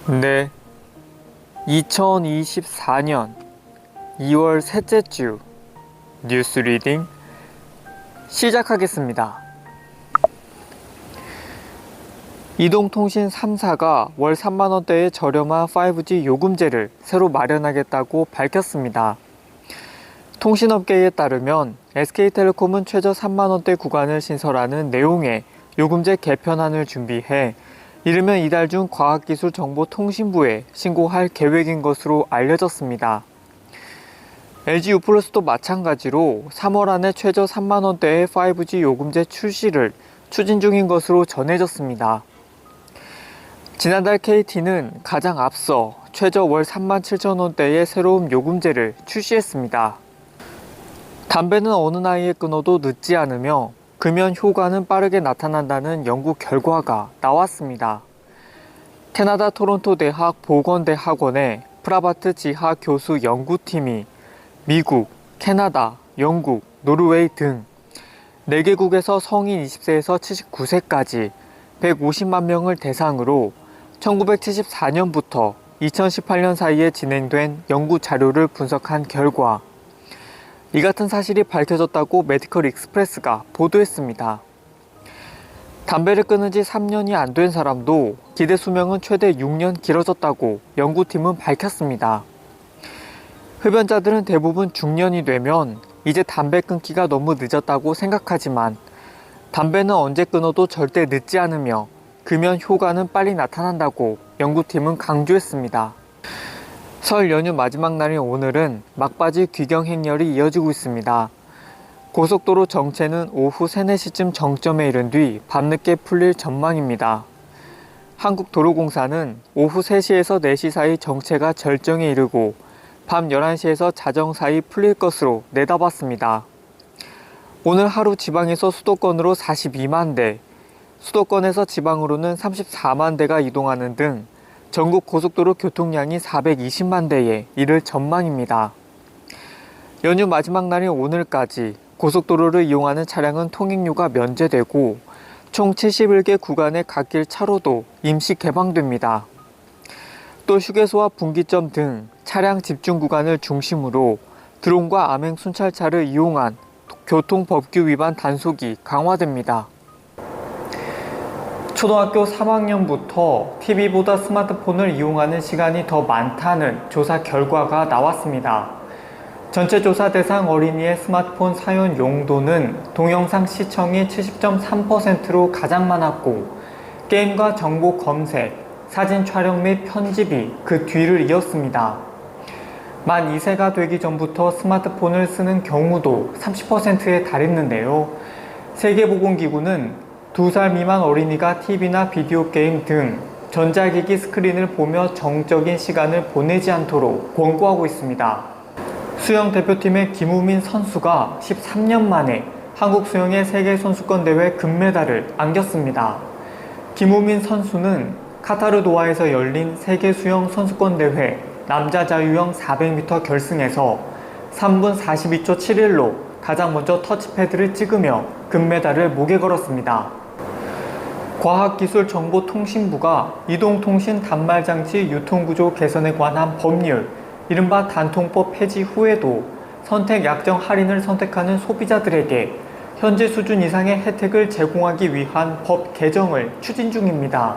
네, 2024년 2월 셋째 주 뉴스 리딩 시작하겠습니다. 이동통신 3사가 월 3만원대의 저렴한 5G 요금제를 새로 마련하겠다고 밝혔습니다. 통신업계에 따르면 SK텔레콤은 최저 3만원대 구간을 신설하는 내용의 요금제 개편안을 준비해 이르면 이달 중 과학기술정보통신부에 신고할 계획인 것으로 알려졌습니다. LG유플러스도 마찬가지로 3월 안에 최저 3만원대의 5G 요금제 출시를 추진 중인 것으로 전해졌습니다. 지난달 KT는 가장 앞서 최저 월 37,000원대의 새로운 요금제를 출시했습니다. 담배는 어느 나이에 끊어도 늦지 않으며 금연 효과는 빠르게 나타난다는 연구 결과가 나왔습니다. 캐나다 토론토 대학 보건대학원의 프라바트 지하 교수 연구팀이 미국, 캐나다, 영국, 노르웨이 등 4개국에서 성인 20세에서 79세까지 150만 명을 대상으로 1974년부터 2018년 사이에 진행된 연구 자료를 분석한 결과 이 같은 사실이 밝혀졌다고 메디컬 익스프레스가 보도했습니다. 담배를 끊은 지 3년이 안 된 사람도 기대 수명은 최대 6년 길어졌다고 연구팀은 밝혔습니다. 흡연자들은 대부분 중년이 되면 이제 담배 끊기가 너무 늦었다고 생각하지만 담배는 언제 끊어도 절대 늦지 않으며 금연 효과는 빨리 나타난다고 연구팀은 강조했습니다. 설 연휴 마지막 날인 오늘은 막바지 귀경 행렬이 이어지고 있습니다. 고속도로 정체는 오후 3, 4시쯤 정점에 이른 뒤 밤늦게 풀릴 전망입니다. 한국도로공사는 오후 3시에서 4시 사이 정체가 절정에 이르고 밤 11시에서 자정 사이 풀릴 것으로 내다봤습니다. 오늘 하루 지방에서 수도권으로 42만 대, 수도권에서 지방으로는 34만 대가 이동하는 등 전국 고속도로 교통량이 420만 대에 이를 전망입니다. 연휴 마지막 날인 오늘까지 고속도로를 이용하는 차량은 통행료가 면제되고 총 71개 구간의 갓길 차로도 임시 개방됩니다. 또 휴게소와 분기점 등 차량 집중 구간을 중심으로 드론과 암행 순찰차를 이용한 교통법규 위반 단속이 강화됩니다. 초등학교 3학년부터 TV보다 스마트폰을 이용하는 시간이 더 많다는 조사 결과가 나왔습니다. 전체 조사 대상 어린이의 스마트폰 사용 용도는 동영상 시청이 70.3%로 가장 많았고 게임과 정보 검색, 사진 촬영 및 편집이 그 뒤를 이었습니다. 만 2세가 되기 전부터 스마트폰을 쓰는 경우도 30%에 달했는데요. 세계보건기구는 2살 미만 어린이가 TV나 비디오 게임 등 전자기기 스크린을 보며 정적인 시간을 보내지 않도록 권고하고 있습니다. 수영 대표팀의 김우민 선수가 13년 만에 한국 수영의 세계선수권대회 금메달을 안겼습니다. 김우민 선수는 카타르 도하에서 열린 세계수영선수권대회 남자 자유형 400m 결승에서 3분 42초 71로 가장 먼저 터치패드를 찍으며 금메달을 목에 걸었습니다. 과학기술정보통신부가 이동통신 단말장치 유통구조 개선에 관한 법률, 이른바 단통법 폐지 후에도 선택 약정 할인을 선택하는 소비자들에게 현재 수준 이상의 혜택을 제공하기 위한 법 개정을 추진 중입니다.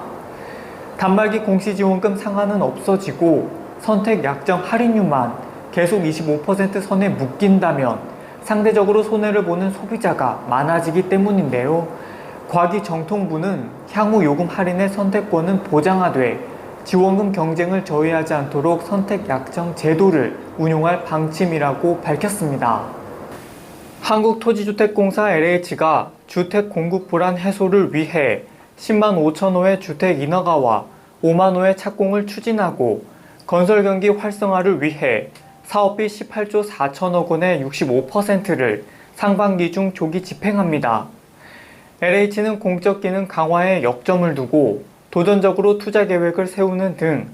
단말기 공시지원금 상한은 없어지고 선택 약정 할인율만 계속 25% 선에 묶인다면 상대적으로 손해를 보는 소비자가 많아지기 때문인데요. 과기정통부는 향후 요금 할인의 선택권은 보장하되 지원금 경쟁을 저해하지 않도록 선택 약정 제도를 운용할 방침이라고 밝혔습니다. 한국토지주택공사 LH가 주택 공급 불안 해소를 위해 10만 5천 호의 주택 인허가와 5만 호의 착공을 추진하고 건설 경기 활성화를 위해 사업비 18조 4천억 원의 65%를 상반기 중 조기 집행합니다. LH는 공적 기능 강화에 역점을 두고 도전적으로 투자 계획을 세우는 등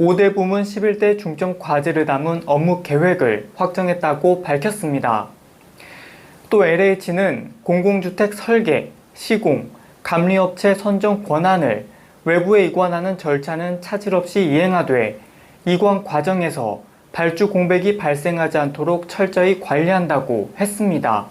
5대 부문 11대 중점 과제를 담은 업무 계획을 확정했다고 밝혔습니다. 또 LH는 공공주택 설계, 시공, 감리업체 선정 권한을 외부에 이관하는 절차는 차질 없이 이행하되 이관 과정에서 발주 공백이 발생하지 않도록 철저히 관리한다고 했습니다.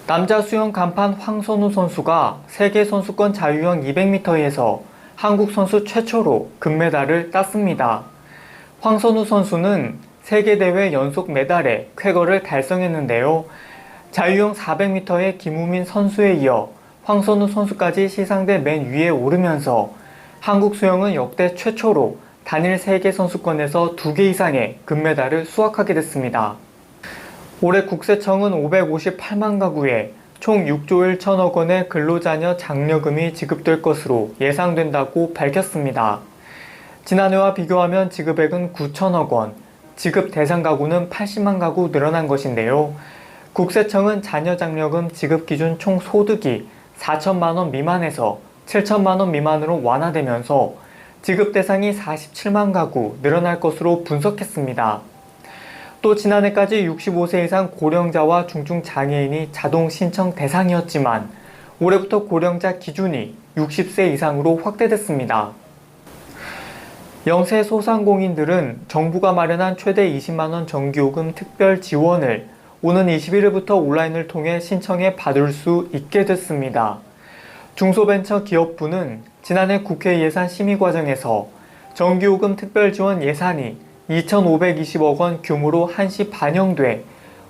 남자 수영 간판 황선우 선수가 세계선수권 자유형 200m에서 한국 선수 최초로 금메달을 땄습니다. 황선우 선수는 세계대회 연속 메달의 쾌거를 달성했는데요. 자유형 400m의 김우민 선수에 이어 황선우 선수까지 시상대 맨 위에 오르면서 한국 수영은 역대 최초로 단일 세계선수권에서 2개 이상의 금메달을 수확하게 됐습니다. 올해 국세청은 558만 가구에 총 6조 1천억 원의 근로자녀 장려금이 지급될 것으로 예상된다고 밝혔습니다. 지난해와 비교하면 지급액은 9천억 원, 지급 대상 가구는 80만 가구 늘어난 것인데요. 국세청은 자녀 장려금 지급 기준 총 소득이 4천만 원 미만에서 7천만 원 미만으로 완화되면서 지급 대상이 47만 가구 늘어날 것으로 분석했습니다. 또 지난해까지 65세 이상 고령자와 중증장애인이 자동 신청 대상이었지만 올해부터 고령자 기준이 60세 이상으로 확대됐습니다. 영세 소상공인들은 정부가 마련한 최대 20만원 전기요금 특별 지원을 오는 21일부터 온라인을 통해 신청해 받을 수 있게 됐습니다. 중소벤처기업부는 지난해 국회 예산 심의 과정에서 전기요금 특별 지원 예산이 2,520억 원 규모로 한시 반영돼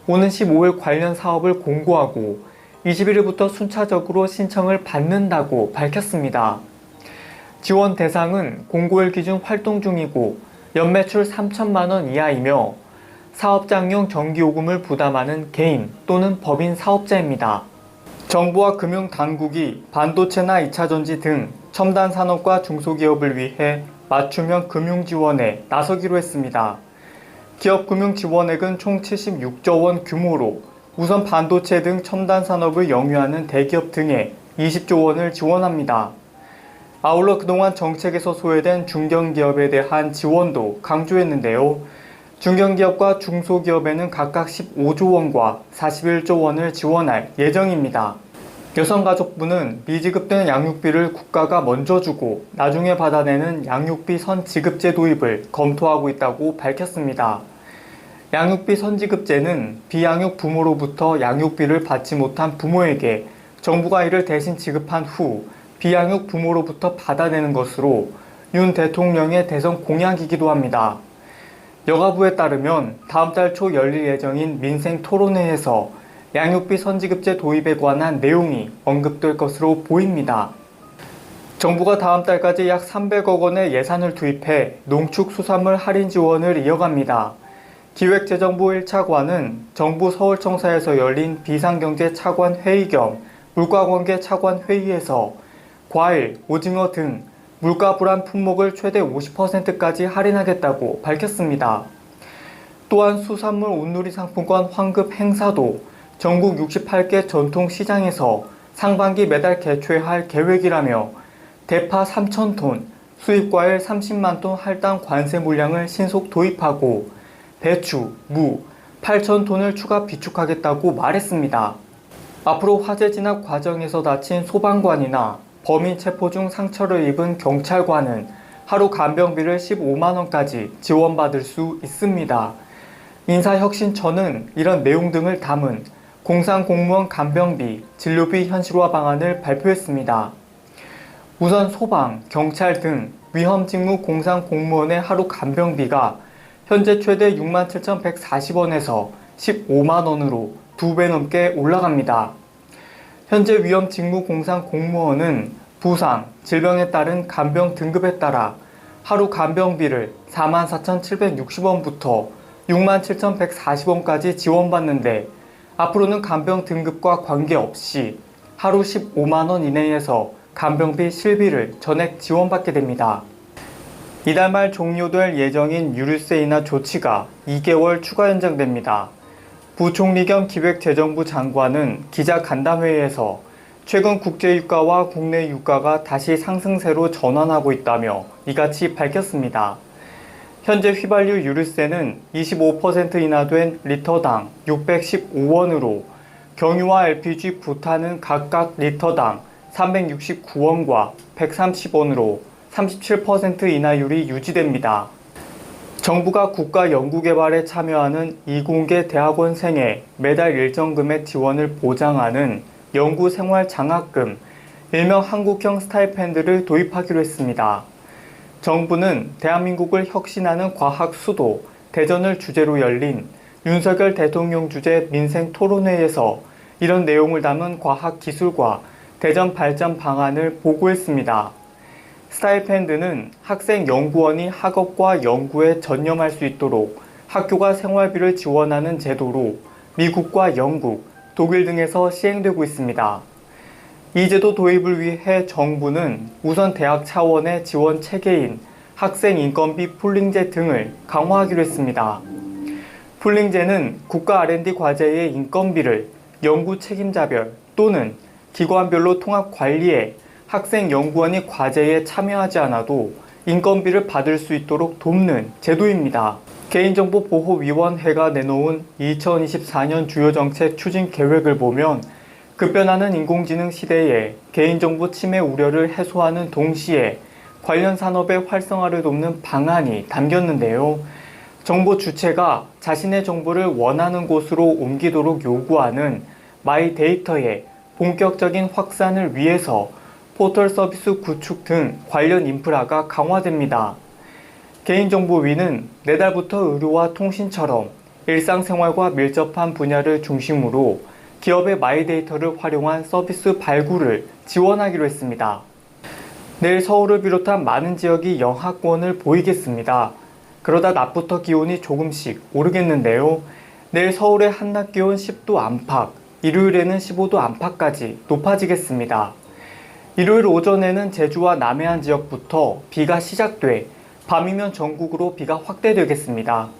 오는 15일 관련 사업을 공고하고 21일부터 순차적으로 신청을 받는다고 밝혔습니다. 지원 대상은 공고일 기준 활동 중이고 연매출 3천만 원 이하이며 사업장용 전기요금을 부담하는 개인 또는 법인 사업자입니다. 정부와 금융당국이 반도체나 2차전지 등 첨단 산업과 중소기업을 위해 맞춤형 금융지원에 나서기로 했습니다. 기업 금융지원액은 총 76조 원 규모로 우선 반도체 등 첨단 산업을 영위하는 대기업 등에 20조 원을 지원합니다. 아울러 그동안 정책에서 소외된 중견기업에 대한 지원도 강조했는데요. 중견기업과 중소기업에는 각각 15조 원과 41조 원을 지원할 예정입니다. 여성가족부는 미지급된 양육비를 국가가 먼저 주고 나중에 받아내는 양육비 선지급제 도입을 검토하고 있다고 밝혔습니다. 양육비 선지급제는 비양육 부모로부터 양육비를 받지 못한 부모에게 정부가 이를 대신 지급한 후 비양육 부모로부터 받아내는 것으로 윤 대통령의 대선 공약이기도 합니다. 여가부에 따르면 다음 달 초 열릴 예정인 민생 토론회에서 양육비 선지급제 도입에 관한 내용이 언급될 것으로 보입니다. 정부가 다음 달까지 약 300억 원의 예산을 투입해 농축수산물 할인 지원을 이어갑니다. 기획재정부 1차관은 정부 서울청사에서 열린 비상경제 차관 회의 겸 물가관계 차관 회의에서 과일, 오징어 등 물가 불안 품목을 최대 50%까지 할인하겠다고 밝혔습니다. 또한 수산물 온누리 상품권 환급 행사도 전국 68개 전통시장에서 상반기 매달 개최할 계획이라며 대파 3,000톤, 수입과일 30만 톤 할당 관세 물량을 신속 도입하고 배추, 무 8,000톤을 추가 비축하겠다고 말했습니다. 앞으로 화재 진압 과정에서 다친 소방관이나 범인 체포 중 상처를 입은 경찰관은 하루 간병비를 15만원까지 지원받을 수 있습니다. 인사혁신처는 이런 내용 등을 담은 공상공무원 간병비, 진료비 현실화 방안을 발표했습니다. 우선 소방, 경찰 등 위험직무 공상공무원의 하루 간병비가 현재 최대 67,140원에서 15만원으로 2배 넘게 올라갑니다. 현재 위험직무 공상공무원은 부상, 질병에 따른 간병 등급에 따라 하루 간병비를 44,760원부터 67,140원까지 지원받는데 앞으로는 간병 등급과 관계없이 하루 15만원 이내에서 간병비 실비를 전액 지원받게 됩니다. 이달 말 종료될 예정인 유류세 인하 조치가 2개월 추가 연장됩니다. 부총리 겸 기획재정부 장관은 기자간담회에서 최근 국제유가와 국내 유가가 다시 상승세로 전환하고 있다며 이같이 밝혔습니다. 현재 휘발유 유류세는 25% 인하된 리터당 615원으로 경유와 LPG 부탄은 각각 리터당 369원과 130원으로 37% 인하율이 유지됩니다. 정부가 국가연구개발에 참여하는 이공계 대학원생의 매달 일정 금액 지원을 보장하는 연구생활장학금, 일명 한국형 스타이펜드를 도입하기로 했습니다. 정부는 대한민국을 혁신하는 과학 수도, 대전을 주제로 열린 윤석열 대통령 주재 민생토론회에서 이런 내용을 담은 과학기술과 대전 발전 방안을 보고했습니다. 스타이펜드는 학생 연구원이 학업과 연구에 전념할 수 있도록 학교가 생활비를 지원하는 제도로 미국과 영국, 독일 등에서 시행되고 있습니다. 이 제도 도입을 위해 정부는 우선 대학 차원의 지원 체계인 학생 인건비 풀링제 등을 강화하기로 했습니다. 풀링제는 국가 R&D 과제의 인건비를 연구 책임자별 또는 기관별로 통합 관리해 학생 연구원이 과제에 참여하지 않아도 인건비를 받을 수 있도록 돕는 제도입니다. 개인정보보호위원회가 내놓은 2024년 주요 정책 추진 계획을 보면 급변하는 인공지능 시대에 개인정보 침해 우려를 해소하는 동시에 관련 산업의 활성화를 돕는 방안이 담겼는데요. 정보 주체가 자신의 정보를 원하는 곳으로 옮기도록 요구하는 마이데이터의 본격적인 확산을 위해서 포털 서비스 구축 등 관련 인프라가 강화됩니다. 개인정보위는 내달부터 의료와 통신처럼 일상생활과 밀접한 분야를 중심으로 기업의 마이데이터를 활용한 서비스 발굴을 지원하기로 했습니다. 내일 서울을 비롯한 많은 지역이 영하권을 보이겠습니다. 그러다 낮부터 기온이 조금씩 오르겠는데요. 내일 서울의 한낮 기온 10도 안팎, 일요일에는 15도 안팎까지 높아지겠습니다. 일요일 오전에는 제주와 남해안 지역부터 비가 시작돼 밤이면 전국으로 비가 확대되겠습니다.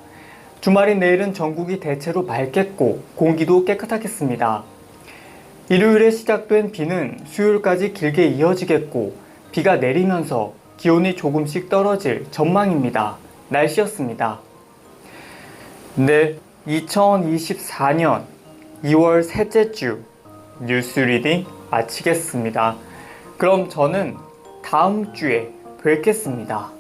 주말인 내일은 전국이 대체로 맑겠고 공기도 깨끗하겠습니다. 일요일에 시작된 비는 수요일까지 길게 이어지겠고 비가 내리면서 기온이 조금씩 떨어질 전망입니다. 날씨였습니다. 네, 2024년 2월 셋째 주 뉴스 리딩 마치겠습니다. 그럼 저는 다음 주에 뵙겠습니다.